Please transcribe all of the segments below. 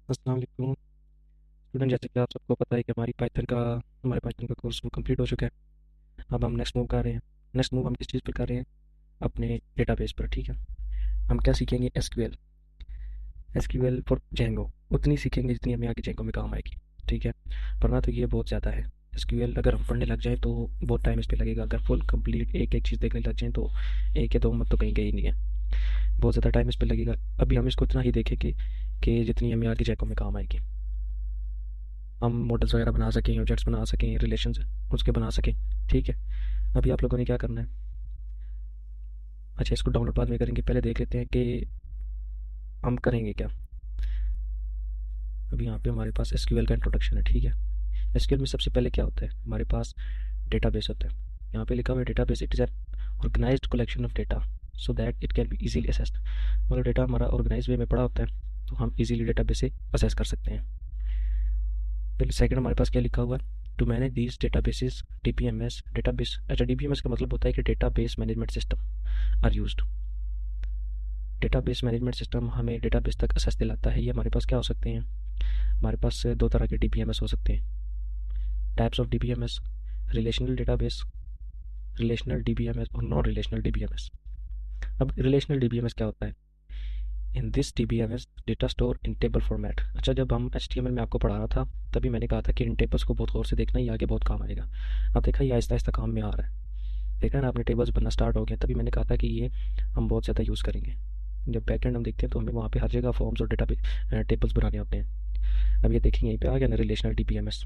अस्सलाम वालेकुम स्टूडेंट। जैसे कि आप सबको पता है कि हमारे पाइथन का कोर्स वो कंप्लीट हो चुका है। अब हम नेक्स्ट मूव कर रहे हैं। नेक्स्ट मूव हम किस चीज़ पर कर रहे हैं? अपने डेटाबेस पर। ठीक है। हम क्या सीखेंगे? SQL for Django. उतनी सीखेंगे जितनी हमें आगे जेंगो में काम आएगी। ठीक है। पढ़ना तो ये बहुत ज़्यादा है। एसक्यूएल अगर हम पढ़ने लग जाएँ तो बहुत टाइम इस पे लगेगा। अगर फुल कंप्लीट एक एक चीज़ देखने लग जाएँ तो एक या दो मत तो कहीं गई नहीं है। बहुत ज़्यादा टाइम इस पे लगेगा। अभी हम इसको इतना ही देखेंगे कि जितनी हमें आगे जेंगो में काम आएगी। हम मॉडल्स वगैरह बना सकें, ऑब्जेक्ट्स बना सकें, रिलेशंस उसके बना सकें। ठीक है। अभी आप लोगों ने क्या करना है? अच्छा, इसको डाउनलोड बाद में करेंगे, पहले देख लेते हैं कि हम करेंगे क्या। अभी यहाँ पे हमारे पास एसक्यूएल का इंट्रोडक्शन है। ठीक है। एसक्यूएल में सबसे पहले क्या होता है? हमारे पास डेटाबेस होता है। यहाँ पे लिखा हुआ है database it is an organized collection of data so that it can be easily accessed. मतलब डेटा हमारा ऑर्गेनाइज वे में पड़ा होता है तो हम इजीली डेटाबेस से असेस कर सकते हैं। फिर सेकंड हमारे पास क्या लिखा हुआ है? To manage these databases DBMS database. अच्छा, डीबीएमएस का मतलब होता है कि database management system are used. Database management system हमें डेटाबेस तक एक्सेस दिलाता है। ये हमारे पास क्या हो सकते हैं? हमारे पास दो तरह के डीबीएमएस हो सकते हैं। Types of DBMS: relational database, relational DBMS और नॉन रिलेशनल डीबीएमएस। अब रिलेशनल डीबीएमएस क्या होता है? इन this DBMS data store in table format. अच्छा, जब हम एचटीएमएल में आपको पढ़ा रहा था तभी मैंने कहा था कि इन टेबल्स को बहुत गौर से देखना, ये आगे बहुत काम आएगा। अब देखा, ये आहिस्ता आहिस्ता काम में आ रहा है। देखा ना आपने, टेबल्स बनना स्टार्ट हो गया। तभी मैंने कहा था कि ये हम बहुत ज़्यादा यूज़ करेंगे। जब बैकएंड हम देखते हैं तो हमें वहाँ पे हर जगह फॉर्म्स और डेटा टेबल्स बनाने होते हैं। अब ये देखेंगे, यहीं पे आ गया ना रिलेशनल डीबीएमएस।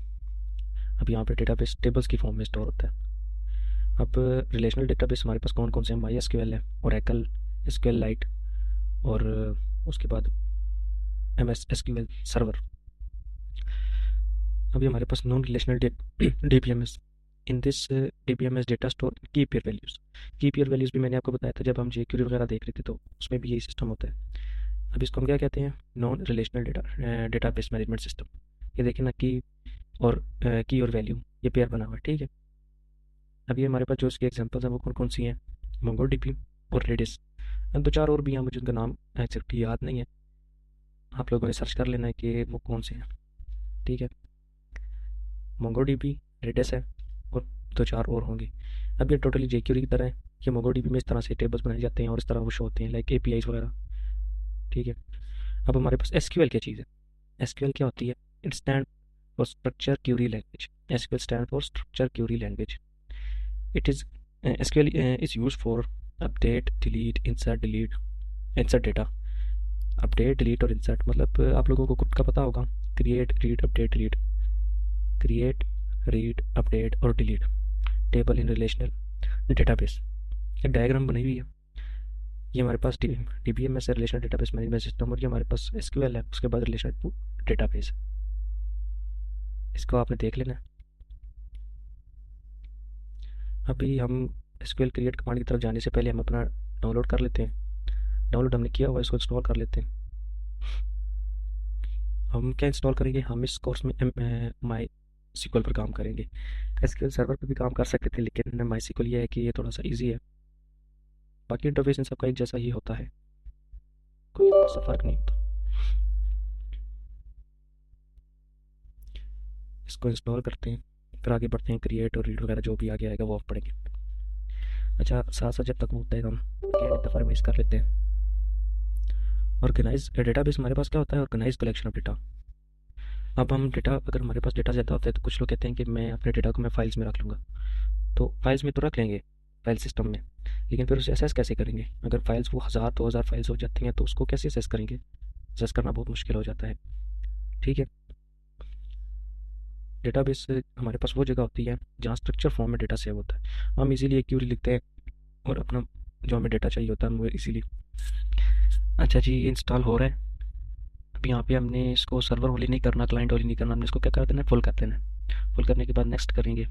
अब यहाँ पे डेटाबेस टेबल्स की फॉर्म में स्टोर होता है। अब रिलेशनल डेटाबेस हमारे पास कौन कौन से हैं? माई एसक्यूएल है, ओरेकल, एसक्यूएल लाइट और उसके बाद एम एस एसक्यूएल सर्वर। अभी हमारे पास non relational DBMS. In this DBMS data store key pair values. Key pair values भी मैंने आपको बताया था जब हम जेक्यूरी वगैरह देख रहे थे, तो उसमें भी यही सिस्टम होता है। अब इसको हम क्या कहते हैं? Non relational database management system. ये देखिए ना, की और वैल्यू, ये पेयर बना हुआ है। ठीक है। अब ये हमारे पास जो इसके एग्जांपल्स हैं वो कौन कौन सी हैं? मोंगोडीबी और रेडिस। दो चार और भी हैं, मुझे उनका नाम एग्जैक्ट याद नहीं है। आप लोगों ने सर्च कर लेना है कि वो कौन से हैं। ठीक है। मोंगोडीबी, रेडिस है और दो चार और होंगे। अब ये टोटली जेक्यूरी की तरह है कि मोंगोडीबी में इस तरह से टेबल्स बनाए जाते हैं और इस तरह वो शो होते हैं लाइक एपीआईज वगैरह। ठीक है। अब हमारे पास एसक्यूएल क्या चीज़ है? एसक्यूएल क्या होती है? It stand for structure query language. SQL stand for structure query language. It is SQL is use for update delete insert data. Update delete और इंसर्ट मतलब आप लोगों को खुद का पता होगा। Create read update delete, create read update और delete table in relational database. एक डायग्राम बनी हुई है। ये हमारे पास डीबीएमएस है, रिलेशनल डेटाबेस मैनेजमेंट सिस्टम, और ये हमारे पास एसक्यूएल है, उसके बाद रिलेशनल डेटाबेस। इसको आपने देख लेना है। अभी हम एसक्यूएल क्रिएट कमांड की तरफ जाने से पहले हम अपना डाउनलोड कर लेते हैं। डाउनलोड हमने किया हुआ है, इसको इंस्टॉल कर लेते हैं। हम क्या इंस्टॉल करेंगे? हम इस कोर्स में माई सीक्वल पर काम करेंगे। एसक्यूएल सर्वर पर भी काम कर सकते थे लेकिन माई सीक्वल ये है कि ये थोड़ा सा ईजी है। बाकी इंटरफेस इन सबका एक जैसा ही होता है, कोई ऐसा फ़र्क नहीं होता। इसको इंस्टॉल करते हैं, फिर आगे बढ़ते हैं। क्रिएट और रीड वगैरह जो भी आगे आएगा वो आप पढ़ेंगे। अच्छा, साथ साथ जब तक वो होता है हम एक दफ़ा रिवाइज कर लेते हैं। ऑर्गेनाइज डेटाबेस हमारे पास क्या होता है? Organize collection of data. अब हम डेटा, अगर हमारे पास डेटा ज़्यादा होता है तो कुछ लोग कहते हैं कि मैं अपने डेटा को मैं फाइल्स में रख लूँगा। तो फाइल्स में तो रख लेंगे, फाइल सिस्टम में, लेकिन फिर उसे एसेस कैसे करेंगे? अगर फाइल्स वो 1000 2000 फाइल्स हो जाती हैं तो उसको कैसे एसेस करेंगे? एसेस करना बहुत मुश्किल हो जाता है। ठीक है। डेटाबेस हमारे पास वो जगह होती है जहाँ स्ट्रक्चर फॉर्म में डेटा सेव होता है। हम इजीली एक क्यूरी लिखते हैं और अपना जो हमें डेटा चाहिए होता है हम वो इजीली। अच्छा जी, इंस्टॉल हो रहा है। अब यहाँ पे हमने इसको सर्वर होली नहीं करना, क्लाइंट होली नहीं करना, हमने इसको क्या कर देना है? फुल कर देना है। फुल करने के बाद नेक्स्ट करेंगे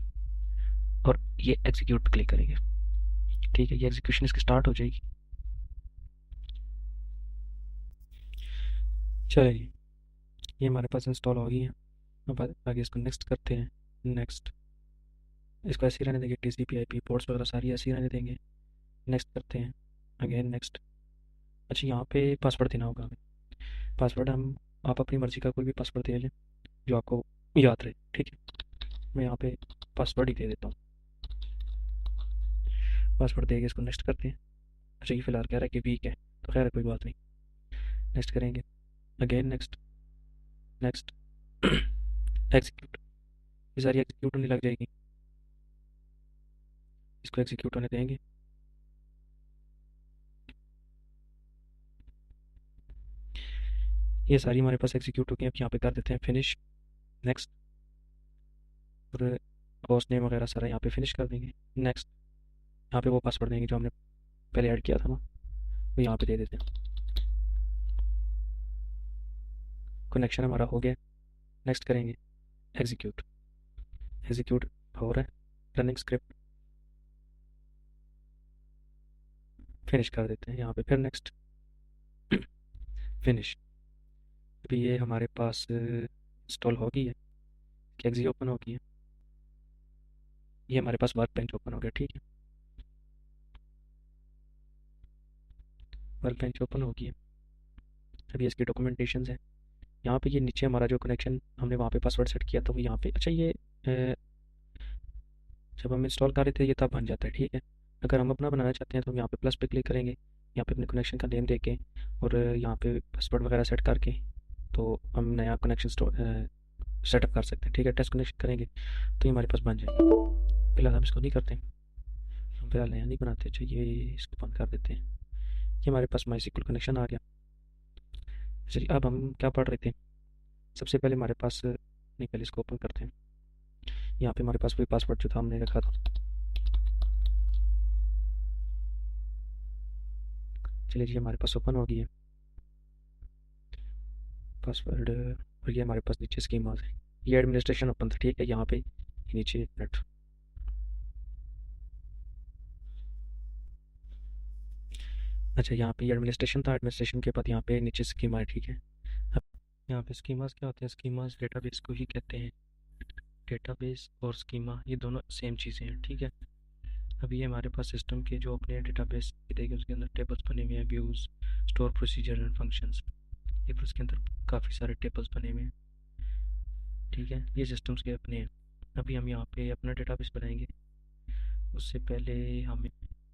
और ये एग्जीक्यूट पे क्लिक करेंगे। ठीक है, ये एग्जीक्यूशन इसकी स्टार्ट हो जाएगी। चलिए, ये हमारे पास इंस्टॉल हो गई है। अब आगे इसको नेक्स्ट करते हैं। नेक्स्ट, इसको ऐसे ही रहने देंगे। टीसीपी आईपी पोर्ट्स वगैरह सारी ऐसे ही रहने देंगे। नेक्स्ट करते हैं। Again next. अच्छा, यहाँ पे पासवर्ड देना होगा हमें। पासवर्ड हम आप अपनी मर्ज़ी का कोई भी पासवर्ड दे लें जो आपको याद रहे, ठीक है। मैं यहाँ पे पासवर्ड ही दे देता हूँ। पासवर्ड दे के इसको नेक्स्ट करते हैं। अच्छा, ये फ़िलहाल कह रहा है कि वीक है, तो खैर कोई बात नहीं। नेक्स्ट करेंगे, अगेन नेक्स्ट, नेक्स्ट एग्जीक्यूट। ये सारी एग्जीक्यूट होने लग जाएगी, इसको एग्जीक्यूट होने देंगे। ये सारी हमारे पास एग्जीक्यूट हो गई। अब यहाँ पे कर देते हैं फिनिश, नेक्स्ट, और होस्ट नेम वगैरह सारा यहाँ पे फिनिश कर देंगे। नेक्स्ट, यहाँ पे वो पासवर्ड देंगे जो हमने पहले ऐड किया था ना, वो यहाँ पे दे देते हैं। कनेक्शन हमारा हो गया। नेक्स्ट करेंगे एग्जीक्यूट। एग्जीक्यूट हो रहा है, रनिंग स्क्रिप्ट, फिनिश कर देते हैं यहाँ पे, फिर नेक्स्ट, फिनिश। अभी ये हमारे पास इंस्टॉल हो गई है, एग्जी ओपन हो गई है। ये हमारे पास वर्क बेंच ओपन हो गया, ठीक है। वर्क बेंच ओपन हो गई है। अभी इसकी डॉक्यूमेंटेशन है। यहाँ पे ये नीचे हमारा जो कनेक्शन हमने वहाँ पे पासवर्ड सेट किया था वो यहाँ पे, अच्छा ये जब हम इंस्टॉल कर रहे थे ये तब बन जाता है, ठीक है। अगर हम अपना बनाना चाहते हैं तो हम यहाँ पे प्लस पे क्लिक करेंगे, यहाँ पे अपने कनेक्शन का नेम देके और यहाँ पे पासवर्ड वगैरह सेट करके तो हम नया कनेक्शन सेटअप कर सकते हैं, ठीक है। टेस्ट कनेक्शन करेंगे तो ये हमारे पास बन जाएगा। फिलहाल हम इसको नहीं करते, हम फिलहाल नया नहीं बनाते। अच्छा, ये इसको बंद कर देते हैं। ये हमारे पास माई सिक्वल कनेक्शन आ गया। चलिए, अब हम क्या पढ़ रहे थे, सबसे पहले हमारे पास, नहीं पहले इसको ओपन करते हैं। यहाँ पे हमारे पास वही पासवर्ड जो था हमने रखा था। चलिए जी, हमारे पास ओपन हो गई है पासवर्ड, और ये हमारे पास नीचे स्कीमास है। ये एडमिनिस्ट्रेशन ओपन था, ठीक है। यहाँ पे नीचे नेट, अच्छा यहाँ पे एडमिनिस्ट्रेशन था, एडमिनिस्ट्रेशन के बाद यहाँ पे नीचे स्कीमा है, ठीक है। अब यहाँ पे स्कीमास क्या होते हैं, स्कीमास डेटाबेस को ही कहते हैं। डेटाबेस और स्कीमा ये दोनों सेम चीज़ें हैं, ठीक है। अभी ये हमारे पास सिस्टम के जो अपने डेटाबेस देखिए उसके अंदर टेबल्स बने हुए हैं, views, store procedure and functions, ये फिर उसके अंदर काफ़ी सारे टेबल्स बने हुए हैं, ठीक है। ये सिस्टम्स के अपने हैं। अभी हम यहाँ पे अपना डेटाबेस बनाएंगे, उससे पहले हम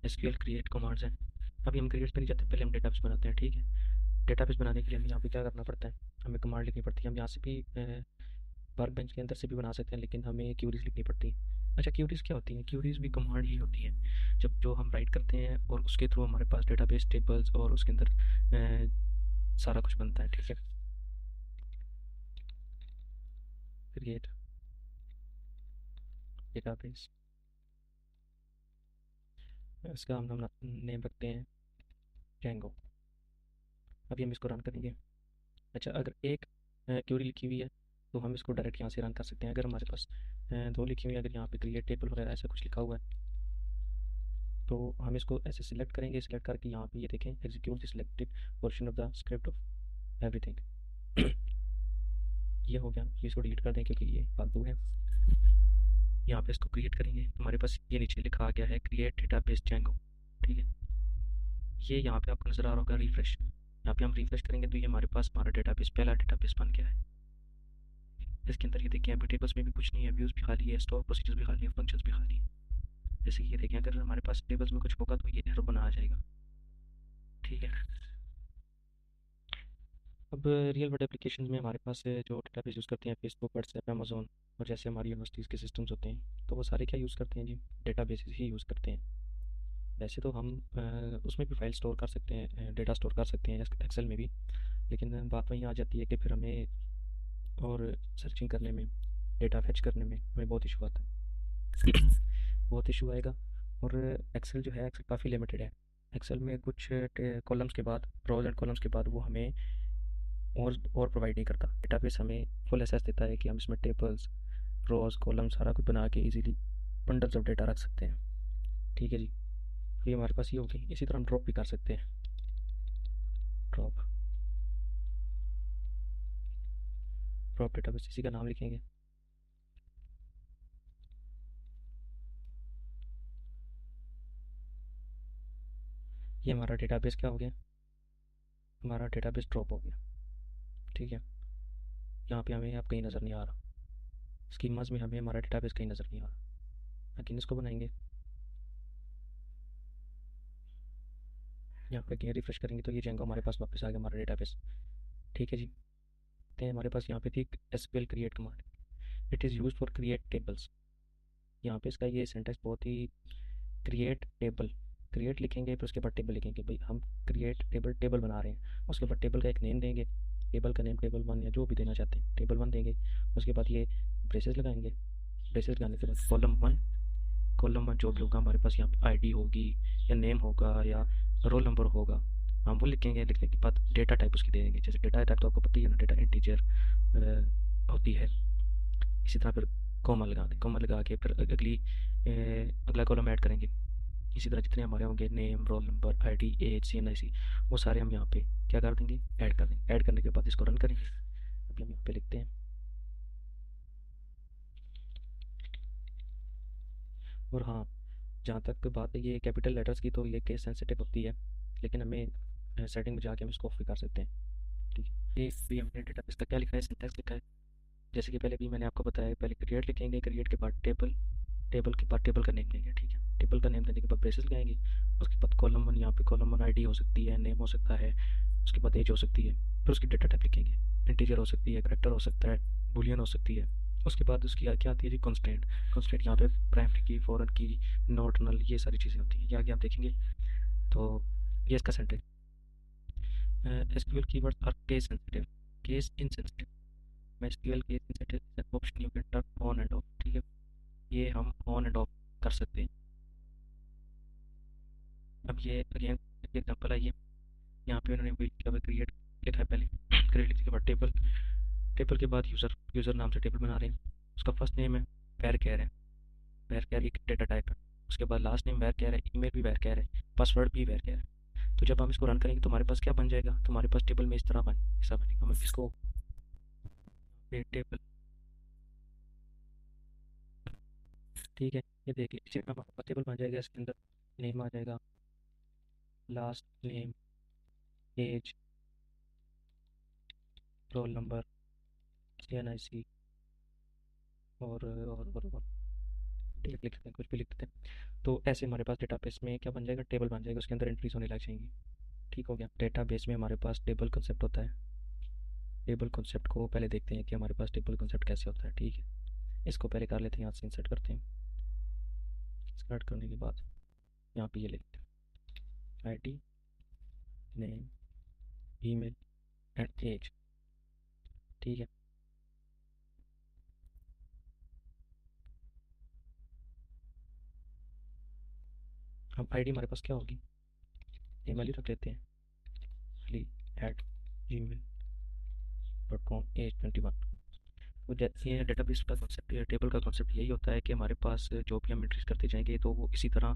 एसक्यूएल क्रिएट कमांड्स हैं। अभी हम क्रिएट पे नहीं जाते, पहले हम डेटाबेस बनाते हैं, ठीक है। डेटाबेस बनाने के लिए हमें यहाँ पे क्या करना पड़ता है, हमें कमांड लिखनी पड़ती है। हम यहाँ से भी वर्क बेंच के अंदर से भी बना सकते हैं, लेकिन हमें क्यूरीज लिखनी पड़ती है। अच्छा, क्यूरीज क्या होती हैं, क्यूरीज भी कमांड ही होती हैं, जब जो हम राइट करते हैं और उसके थ्रू हमारे पास डेटाबेस टेबल्स और उसके अंदर सारा कुछ बनता है, ठीक है। क्रिएट डेटाबेस, इसका हम नेम रखते हैं जैंगो। अभी हम इसको रन करेंगे। अच्छा, अगर एक क्यूरी लिखी हुई है तो हम इसको डायरेक्ट यहाँ से रन कर सकते हैं। अगर हमारे पास दो लिखी हुई है, अगर यहाँ पे क्रिएट टेबल वगैरह ऐसा कुछ लिखा हुआ है तो हम इसको ऐसे सिलेक्ट करेंगे। सिलेक्ट करके यहाँ पे ये देखें, execute the selected portion of the script of everything. ये हो गया, ये इसको डिलीट कर दें क्योंकि ये फालतू है। यहाँ पे इसको क्रिएट करेंगे, हमारे पास ये नीचे लिखा आ गया है क्रिएट डेटाबेस जैंगो, ठीक है। ये यहाँ पे आपको नज़र आ रहा होगा रिफ्रेश, यहाँ पे हम रिफ्रेश करेंगे तो ये हमारे पास हमारा डेटाबेस, पहला डेटाबेस बन गया है। इसके अंदर ये देखिए, अभी टेबल्स में भी कुछ नहीं है, व्यूज़ भी खाली है, स्टोर प्रोसीजर्स भी खाली है, फंक्शंस भी खाली है। जैसे कि ये देखें, अगर हमारे पास टेबल्स में कुछ होगा तो ये एरर बना आ जाएगा, ठीक है। अब रियल वर्ल्ड एप्लीकेशन में हमारे पास जो डेटाबेस यूज़ करते हैं, फेसबुक, व्हाट्सएप, अमेजोन, और जैसे हमारी यूनिवर्सिटीज़ के सिस्टम्स होते हैं तो वो सारे क्या यूज़ करते हैं जी, डेटाबेस ही यूज़ करते हैं। वैसे तो हम उसमें भी फाइल स्टोर कर सकते हैं, डेटा स्टोर कर सकते हैं एक्सेल में भी, लेकिन बात वहीं आ जाती है कि फिर हमें और सर्चिंग करने में, डेटा फेच करने में हमें बहुत इशू आता है। बहुत इशू आएगा। और एक्सेल जो है, एक्सेल काफ़ी लिमिटेड है। एक्सेल में कुछ कॉलम्स के बाद, रोज एंड कॉलम्स के बाद वो हमें और प्रोवाइड नहीं करता। डेटाबेस हमें फुल एक्सेस देता है कि हम इसमें टेबल्स, रोज, कॉलम सारा कुछ बना के इजीली बंडल्स ऑफ डेटा रख सकते हैं, ठीक है जी। ये हमारे पास ये होगी। इसी तरह हम ड्रॉप भी कर सकते हैं, ड्रॉप, ड्रॉप डेटाबेस, इसी का नाम लिखेंगे। ये हमारा डेटाबेस क्या हो गया, हमारा डेटाबेस ड्रॉप हो गया, ठीक है। यहाँ पे हमें अब कहीं नज़र नहीं आ रहा, स्कीमास में हमें हमारा डेटाबेस कहीं नज़र नहीं आ रहा। लेकिन इसको बनाएंगे, यहाँ पे कहीं रिफ्रेश करेंगे तो ये जाएगा हमारे पास, वापस आ गया हमारा डेटाबेस। ठीक है जी। तो हमारे पास यहाँ पे थी SQL create command, it is use for create tables. यहाँ पे इसका ये सेंटेंस बहुत ही, क्रिएट टेबल, क्रिएट लिखेंगे फिर उसके बाद टेबल लिखेंगे, भाई हम क्रिएट टेबल, टेबल बना रहे हैं, उसके बाद टेबल का एक नेम देंगे, टेबल का नेम टेबल वन या जो भी देना चाहते हैं, टेबल वन देंगे। उसके बाद ये ब्रेसेस लगाएंगे, ब्रेसेस लगाने के बाद कॉलम वन, कॉलम वन जो भी होगा हमारे पास यहाँ पे आईडी होगी या नेम होगा या रोल नंबर होगा, हम वो लिखेंगे। लिखने के बाद डेटा टाइप उसकी दे देंगे, जैसे डेटा टाइप तो आपको पता ही है ना, डेटा इंटीजर होती है। इसी तरह फिर कॉमा लगा दें, कॉमा लगा के फिर अगला कॉलम ऐड करेंगे। इसी तरह जितने हमारे होंगे name, roll number, ID, age, CNIC, वो सारे हम यहाँ पे क्या कर देंगे, ऐड कर देंगे। ऐड करने के बाद इसको रन करेंगे। अभी हम यहाँ पे लिखते हैं, और हाँ, जहाँ तक बात है ये कैपिटल लेटर्स की, तो ये केस सेंसिटिव होती है, लेकिन हमें सेटिंग में जाके हम इसको ऑफ भी कर सकते हैं। ठीक है, ये भी हमने डेटाबेस का क्या लिखा है, सिंटैक्स लिखा है। जैसे कि पहले भी मैंने आपको बताया, पहले क्रिएट लिखेंगे, क्रिएट के बाद टेबल, टेबल के बाद टेबल का नेम देंगे। ठीक है, टेबल का नेम देने के बाद ब्रेसेस लगाएंगे। उसके बाद कॉलम वन, यहाँ पे कॉलम वन आईडी हो सकती है, नेम हो सकता है, उसके बाद एज हो सकती है। फिर उसकी डेटा टाइप लिखेंगे, इंटीजर हो सकती है, करेक्टर हो सकता है, बूलियन हो सकती है। उसके बाद उसकी क्या आती है जी, कॉन्स्टेंट। कॉन्स्टेंट यहाँ पे प्राइमरी की, फॉरेन की, नॉट, नल, ये सारी चीज़ें होती हैं। ये आगे आप देखेंगे। तो ये इसका sentence. SQL keywords are case sensitive, case insensitive. मैं SQL case insensitive option you can turn on and off. ठीक है, ये हम ऑन एंड ऑफ कर सकते हैं। अब ये अगेन एग्जाम्पल आइए, यहाँ पे उन्होंने वही क्या क्रिएट लिखा है पहले, क्रिएट लिखने के बाद टेबल, टेबल के बाद यूज़र, यूज़र नाम से टेबल बना रहे हैं। उसका फर्स्ट नेम है, वैर कैर है, वैर कैर एक डेटा टाइप है। उसके बाद लास्ट नेम वैर कैर है, ईमेल भी वैर कैर है, पासवर्ड भी वैर कैर है। तो जब हम इसको रन करेंगे तो हमारे पास क्या बन जाएगा, तो हमारे पास टेबल में इस तरह बन, ऐसा बनेगा। हम इसको टेबल, ठीक है, ये देखिए इसी तरह हमारे पास टेबल बन जाएगा। इसके अंदर नेम आ जाएगा, last name, age, roll number, CNIC, और ठीक है, लिख सकते हैं, कुछ भी लिख देते हैं। तो ऐसे हमारे पास डेटाबेस में क्या बन जाएगा, टेबल बन जाएगा, उसके अंदर एंट्रीज होने लग जाएंगी। ठीक हो गया। डेटाबेस में हमारे पास टेबल कंसेप्ट होता है। टेबल कंसेप्ट को पहले देखते हैं कि हमारे पास टेबल कंसेप्ट कैसे होता है। ठीक है, इसको पहले कर लेते हैं, यहाँ से इंसर्ट करते हैं। इंसर्ट करने के बाद यहाँ पे ये लिखते हैं, ID, name, email and age. ठीक है, अब आईडी हमारे पास क्या होगी, ईमेल ही रख लेते हैं, ali@gmail.com, एज 21। तो जैसे ये डेटाबेस का कॉन्सेप्ट, टेबल का कॉन्सेप्ट यही होता है कि हमारे पास जो भी हम एंट्रीज करते जाएंगे तो वो इसी तरह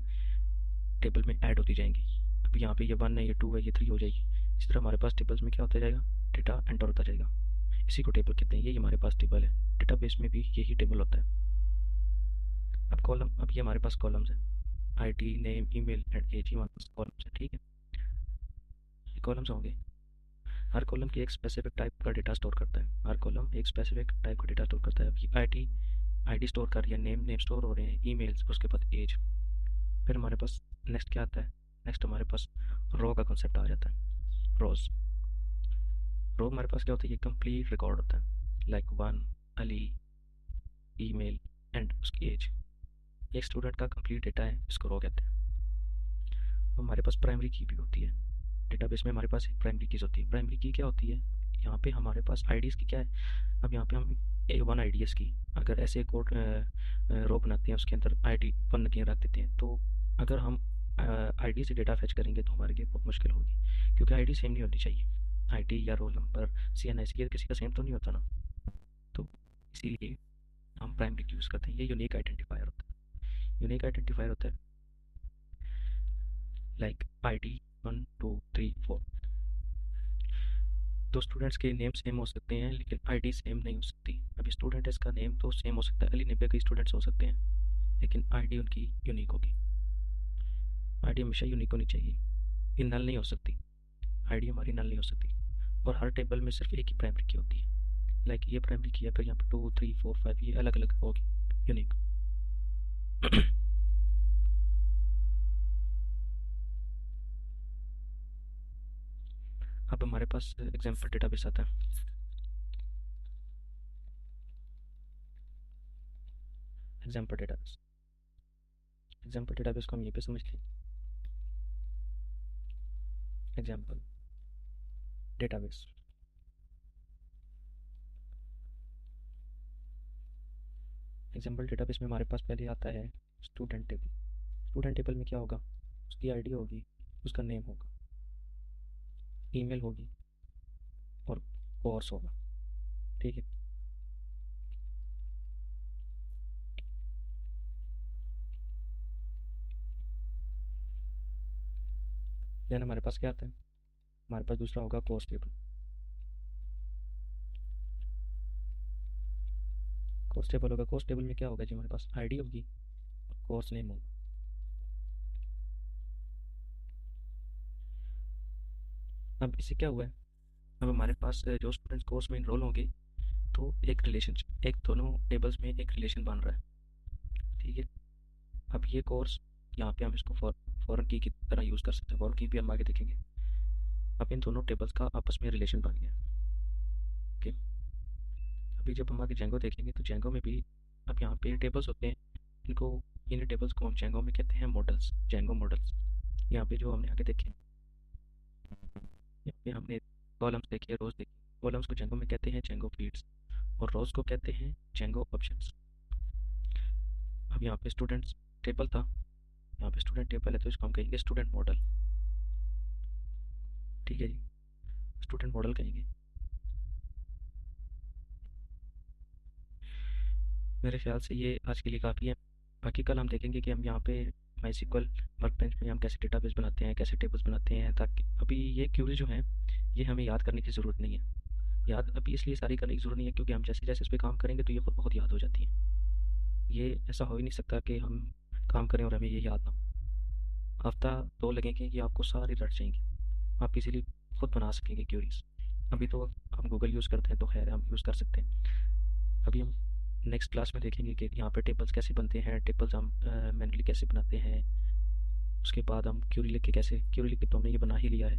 टेबल में ऐड होती जाएंगी। अभी यहाँ पे ये 1 है, ये 2 है, ये 3 हो जाएगी। इसी तरह हमारे पास टेबल्स में क्या होता जाएगा, डेटा एंटर होता जाएगा। इसी को टेबल कहते हैं, यही हमारे पास टेबल है। डेटाबेस में भी यही टेबल होता है। अब कॉलम, अब ये हमारे पास कॉलम्स हैं, ID, name, email and age, हमारे पास कॉलम्स है। ठीक है, ये कॉलम्स होंगे। हर कॉलम की एक स्पेसिफिक टाइप का डेटा स्टोर करता है, हर कॉलम एक स्पेसिफिक टाइप का डेटा स्टोर करता है। अभी आईडी स्टोर कर रही है, नेम स्टोर हो रहे हैं, ईमेल्स, उसके बाद एज। फिर हमारे पास नेक्स्ट क्या आता है, नेक्स्ट हमारे पास रो का कॉन्सेप्ट आ जाता है। रोज, रो हमारे पास क्या होता है, ये कंप्लीट रिकॉर्ड होता है, like one, Ali, email and उसकी एज। एक स्टूडेंट का कंप्लीट डेटा है, इसको रो कहते हैं। हमारे पास प्राइमरी की भी होती है, डेटाबेस में हमारे पास एक प्राइमरी कीज होती है। प्राइमरी की क्या होती है, यहाँ पे हमारे पास आईडीज़ की क्या है, अब यहाँ पे हम A1 आईडीएस की अगर ऐसे कोड रो बनाते हैं, उसके अंदर आईडी 1 की रख देते हैं, तो अगर हम आईडी से डेटा फैच करेंगे तो हमारे लिए बहुत मुश्किल होगी, क्योंकि आईडी सेम नहीं होनी चाहिए। आईडी या रोल नंबर, CNIC, ये किसी का सेम तो नहीं होता ना, तो इसीलिए हम प्राइमरी की यूज़ करते हैं। ये यूनिक आइडेंटिफायर होता है, यूनिक आइडेंटिफायर होता है, लाइक आईडी 1 2 3 4। तो स्टूडेंट्स के नेम सेम हो सकते हैं लेकिन आईडी सेम नहीं हो सकती। अभी स्टूडेंट है, इसका नेम तो सेम हो सकता है, अली 90 कई स्टूडेंट्स हो सकते हैं, लेकिन आईडी उनकी यूनिक होगी। आईडी हमेशा यूनिक होनी चाहिए, ये नल नहीं हो सकती, आईडी हमारी नल नहीं हो सकती। और हर टेबल में सिर्फ एक ही प्राइमरी की होती है, लाइक ये प्राइमरी की है, फिर यहाँ पे 2 3 4 5 ये अलग अलग होगी यूनिक। अब हमारे पास एग्जाम्पल डेटाबेस आता है। एग्जाम्पल डेटाबेस, एग्जाम्पल डेटाबेस को हम यहीं पे समझ लें। एग्जाम्पल डेटाबेस, एग्जाम्पल डेटाबेस में हमारे पास पहले आता है स्टूडेंट टेबल। स्टूडेंट टेबल में क्या होगा, उसकी आईडी होगी, उसका नेम होगा, ईमेल होगी और कोर्स होगा। ठीक है, देन हमारे पास क्या आता है, हमारे पास दूसरा होगा कोर्स टेबल। कोर्स टेबल होगा, कोर्स टेबल में क्या होगा जी, हमारे पास आईडी होगी और कोर्स नेम होगा। अब इससे क्या हुआ है, अब हमारे पास जो स्टूडेंट्स कोर्स में इनरोल होंगे तो एक रिलेशनशिप, एक दोनों टेबल्स में एक रिलेशन बन रहा है। ठीक है, अब ये कोर्स यहाँ पे हम इसको फॉरन की तरह यूज़ कर सकते हैं, फॉरन की भी हम आगे देखेंगे। अब इन दोनों टेबल्स का आपस में रिलेशन बन गया। ओके, अभी जब हम आगे जेंगो देखेंगे तो जेंगो में भी अब यहाँ पे टेबल्स होते हैं, इनको इन टेबल्स को हम जेंगो में कहते हैं मॉडल्स, जेंगो मॉडल्स। यहाँ पे जो हमने आगे देखे, यहाँ पे हमने कॉलम्स देखे, रोज देखे। कॉलम्स को जेंगो में कहते हैं जेंगो फीड्स और रोज को कहते हैं जेंगो ऑप्शंस। अब यहाँ पे स्टूडेंट्स टेबल था, यहाँ पे स्टूडेंट टेबल है तो इसको हम कहेंगे स्टूडेंट मॉडल। ठीक है जी, स्टूडेंट मॉडल कहेंगे। मेरे ख्याल से ये आज के लिए काफ़ी है। बाकी कल हम देखेंगे कि हम यहाँ पे माईएसक्यूएल वर्कबेंच में हम कैसे डेटाबेस बनाते हैं, कैसे टेबल्स बनाते हैं, ताकि अभी ये क्यूरी जो हैं ये हमें याद करने की ज़रूरत नहीं है। याद अभी इसलिए सारी करने की ज़रूरत नहीं है क्योंकि हम जैसे जैसे इस पर काम करेंगे तो ये खुद बहुत याद हो जाती हैं। ये ऐसा हो ही नहीं सकता कि हम काम करें और हमें ये याद ना हो। हफ्ता 2 लगेंगे कि आपको सारी रट जाएंगी, आप इजीली खुद बना सकेंगे क्यूरीज। अभी तो हम गूगल यूज़ करते हैं तो खैर हम यूज़ कर सकते हैं। अभी हम नेक्स्ट क्लास में देखेंगे कि यहाँ पे टेबल्स कैसे बनते हैं, टेबल्स हम मैनुअली कैसे बनाते हैं। उसके बाद हम क्यूरी लिख के कैसे, क्यूरी लिख के तो हमने ये बना ही लिया है,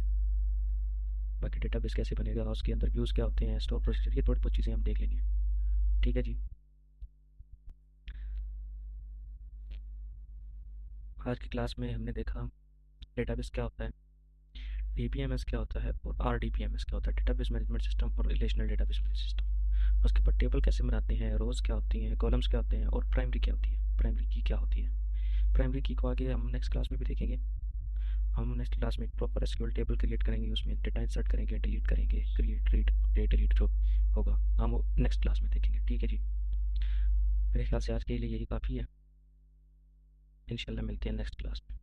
बाकी डेटाबेस कैसे बनेगा, उसके अंदर व्यूज़ क्या होते हैं, स्टोर प्रोसीजर, ये थोड़ी बहुत चीज़ें हम देख लेंगे। ठीक है जी, आज की क्लास में हमने देखा डेटाबेस क्या होता है, डीबीएमएस क्या होता है और आरडीबीएमएस क्या होता है, डेटाबेस मैनेजमेंट सिस्टम और रिलेशनल डेटाबेस मैनेजमेंट सिस्टम। उसके बाद टेबल कैसे बनाते हैं, रोज़ क्या होती हैं, कॉलम्स क्या होते हैं और प्राइमरी क्या होती है, प्राइमरी की क्या होती है। प्राइमरी की को आगे हम नेक्स्ट क्लास में भी देखेंगे। हम नेक्स्ट क्लास में एक प्रॉपर एसक्यूएल टेबल क्रिएट करेंगे, उसमें डेटा इंसर्ट करेंगे, डिलीट करेंगे, क्रिएट रीड अपडेट डिलीट जो होगा हम वो नेक्स्ट क्लास में देखेंगे। ठीक है जी, मेरे ख्याल से आज के लिए यही काफ़ी है। इंशाल्लाह मिलते हैं नेक्स्ट क्लास में।